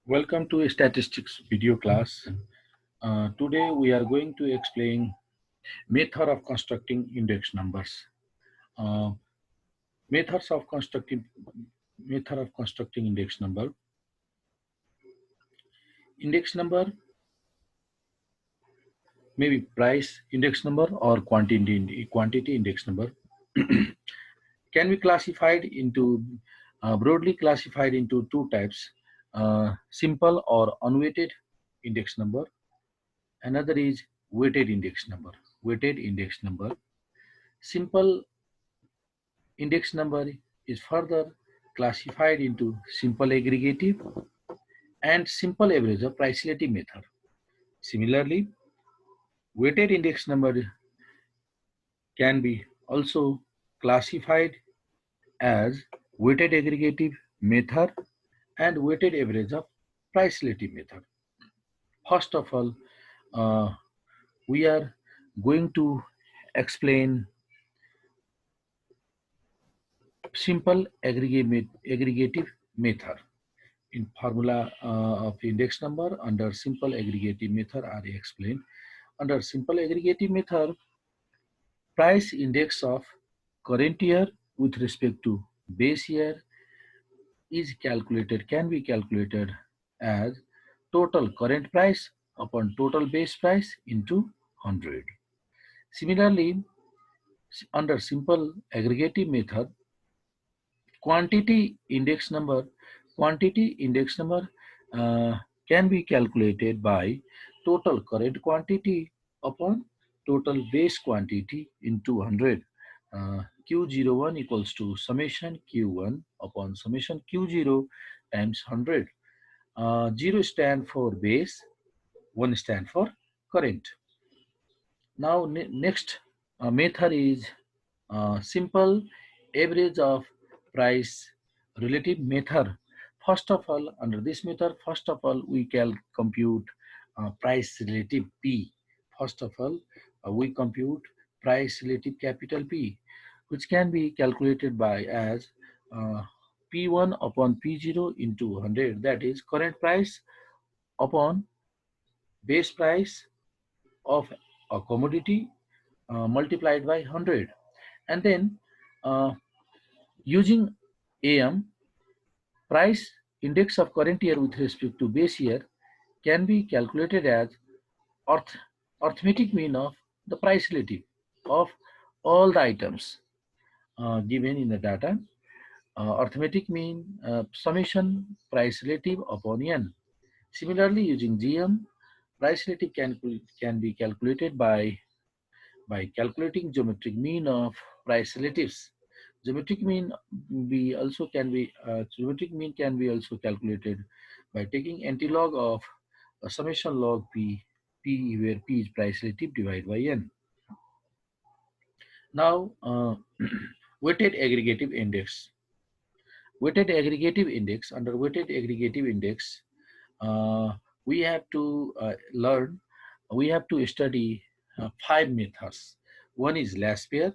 Welcome to a statistics video class. Today we are going to explain method of constructing index numbers. Uh, methods of constructing index number. Index number may be price index number or quantity index number. Can be classified into broadly classified into two types: simple or unweighted index number. Another is weighted index number. Weighted index number. Simple index number is further classified into simple aggregative and simple average of price relative method. Similarly, weighted index number can be also classified as weighted aggregative method and weighted average of price relative method. First of all, uh, we are going to explain simple aggregative method. In formula of index number under simple aggregative method are explained. Under simple aggregative method, price index of current year with respect to base year can be calculated as total current price upon total base price into 100. Similarly, under simple aggregative method, quantity index number quantity index number uh, can be calculated by total current quantity upon total base quantity into 100. Q01 equals to summation Q1 upon summation Q0 times 100. 0 stand for base, 1 stand for current. Now next method is simple average of price relative method. First of all, under this method, first of all, we can compute price relative P. First of all, we compute price relative capital P, which can be calculated by as P1 upon P0 into 100. That is current price upon base price of a commodity multiplied by 100. And then uh, using AM, price index of current year with respect to base year can be calculated as arith arithmetic mean of the price relative of all the items given in the data. Arithmetic mean summation price relative upon n. Similarly, using GM, price relative can be calculated by calculating geometric mean of price relatives. Geometric mean can be also calculated by taking antilog of a summation log p where p is price relative divided by n. Now, weighted aggregative index. Weighted aggregative index. Under weighted aggregative index, uh, we have to we have to study 5 methods. One is last pair,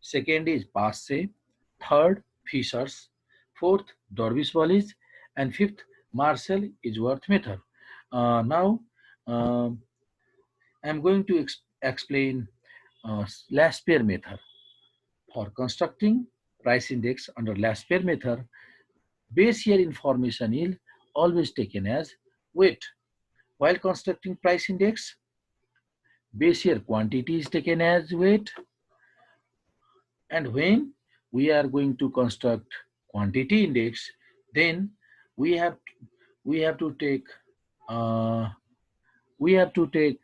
second is Parsad, third Fisher's, fourth Dorvis-Wallace, and fifth Marshall-Isworth method. Now, um I'm going to explain last pair method. For constructing price index under last pair method, base year information is always taken as weight. While constructing price index, base year quantity is taken as weight, and when we are going to construct quantity index, then we have we have to take uh, we have to take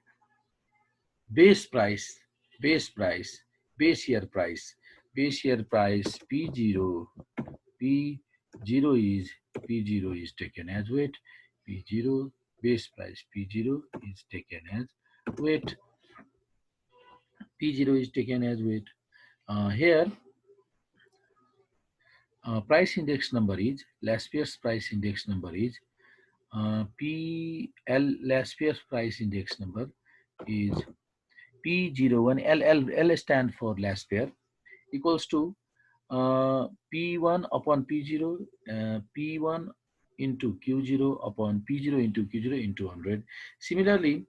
base price base price base year price p0 is taken as weight. P0 base price p0 is taken as weight. P0 is taken as weight. Here price index number is last year's price index number is PL. Last year's price index number is P01. L stand for last pair equals to P1 upon P0. P1 into Q0 upon P0 into Q0 into 100. Similarly,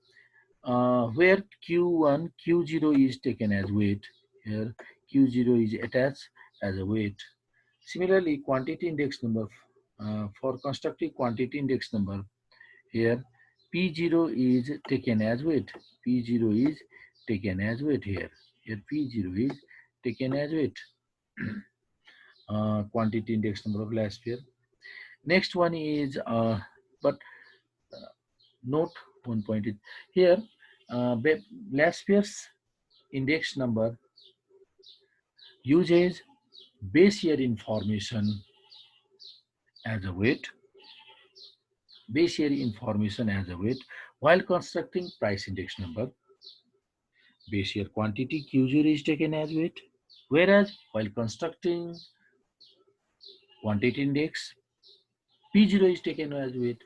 where Q1, Q0 is taken as weight, here Q0 is attached as a weight. Similarly, quantity index number, for constructing quantity index number, here P0 is taken as weight. P0 is taken as weight here. Here P0 is taken as weight. Quantity index number of last year. Next one is, but note one point is here, last year's index number uses base year information as a weight, base year information as a weight, while constructing price index number, base year quantity Q0 is taken as weight, whereas while constructing quantity index, P0 is taken as weight.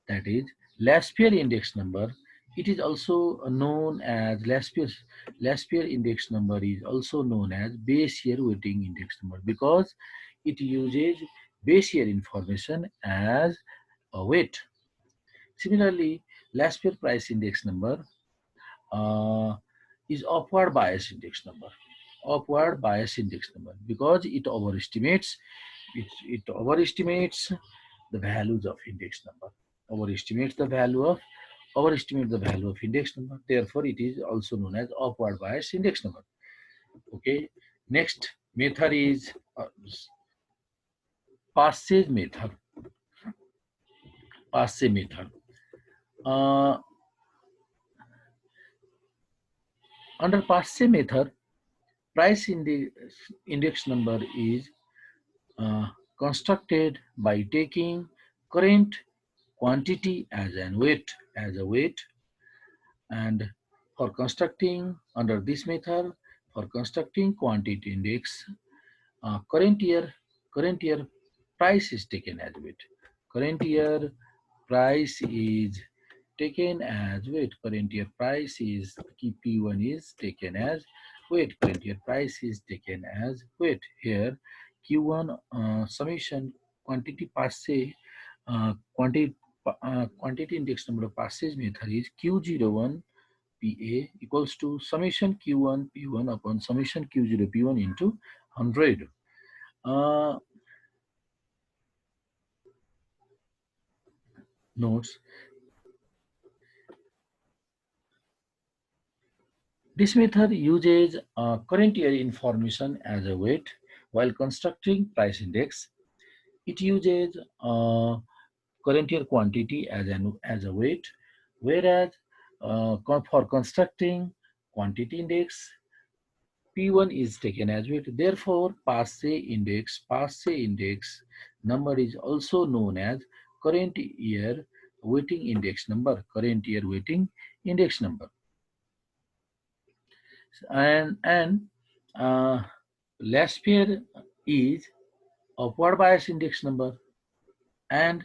That is Laspere index number. It is also known as Laspere index number is also known as base year weighting index number because it uses base year information as a weight. Similarly, Laspere price index number uh, is upward bias index number. Upward bias index number because it overestimates the values of index number. Overestimates the value of index number. Therefore, it is also known as upward bias index number. Okay. Next method is Parsad method. Parsad method. Uh, Under Parsad method, price index number is constructed by taking current quantity as a weight, and for constructing under this method, for constructing quantity index, current year price is taken as weight. Current year price is taken as weight. Current year price is P1 is taken as weight. Current year price is taken as weight. Here Q1 summation quantity passe quantity index number of passes method is Q01 PA equals to summation Q1 P1 upon summation Q0 P1 into 100. Notes. This method uses current year information as a weight while constructing price index. It uses current year quantity as a weight, whereas for constructing quantity index, P1 is taken as weight. Therefore, passe index number is also known as current year weighting index number. Current year weighting index number. And last year is upward bias index number and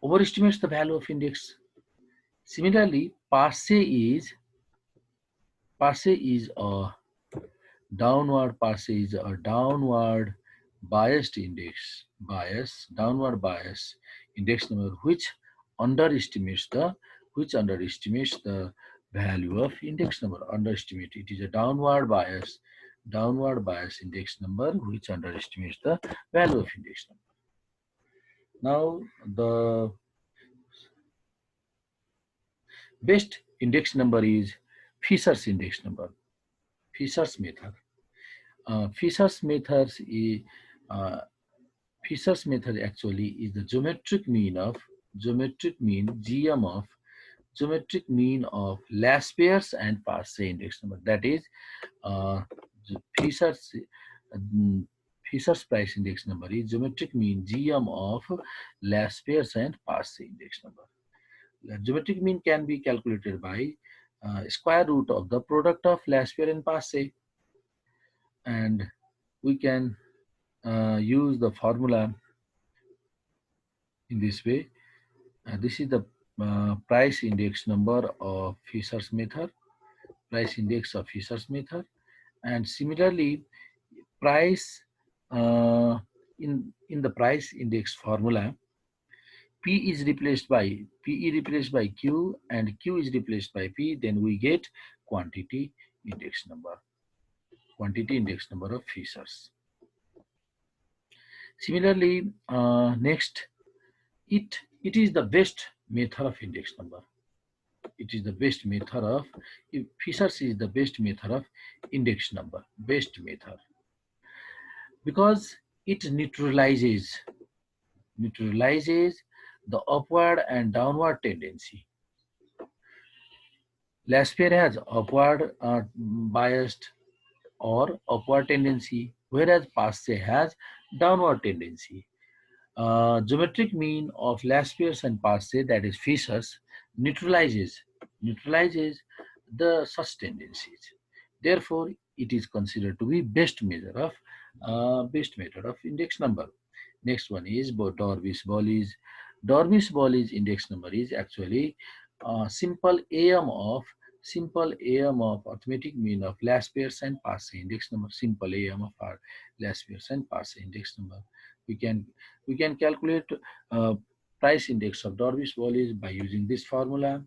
overestimates the value of index. Similarly, passe is a downward biased downward bias index number underestimates the underestimates the value of index number. Underestimate, it is a downward bias index number which underestimates the value of index number. Now the best index number is Fisher's index number. Fisher's method. Fisher's methods is Fisher's method actually is the geometric mean last pairs and passe index number. That is Fisher's Fisher's price index number is geometric mean GM of last pairs and passe index number. The geometric mean can be calculated by square root of the product of last pair and passe, and we can use the formula in this way. This is the price index number of Fisher's method, price index of Fisher's method, and similarly price in the price index formula, Pe replaced by Q and Q is replaced by P, then we get quantity index number, quantity index number of Fishers. Similarly, next, it is the best method of index number. It is the best method of, if Fishers is the best method of index number, best method, because it neutralizes the upward and downward tendency. Laspere has upward biased or upward tendency, whereas Passe has downward tendency. Geometric mean of Laspers and Passe, that is Fishers, neutralizes the such tendencies. Therefore, it is considered to be best method of index number. Next one is Dorvis-Bolli's. Dorvis-Bolli's index number is actually simple AM of arithmetic mean of Laspers and Passe index number. Simple AM of our Laspers and Passe index number. We can calculate uh, price index of Dorvis-Bolli's by using this formula.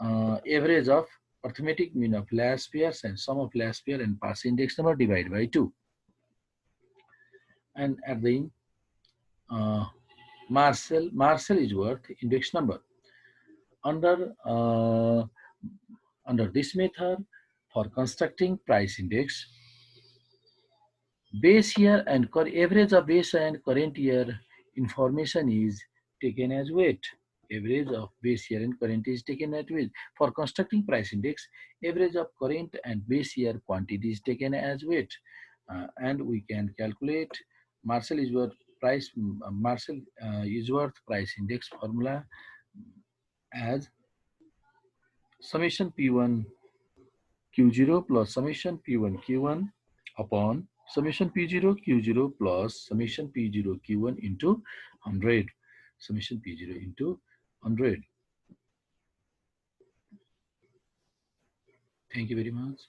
Average of arithmetic mean of last pairs and sum of last pair and pass index number divided by 2. And at the end, uh, Marcel is worth index number. Under this method, for constructing price index, base year and average of base and current year information is taken as weight. Average of base year and current is taken as weight. For constructing price index, average of current and base year quantity is taken as weight. And we can calculate Marcel is worth price index formula as summation P1 Q0 plus summation P1 Q1 upon summation P0 Q0 plus summation P0 Q1 into 100. Summation P0 into 100. Thank you very much.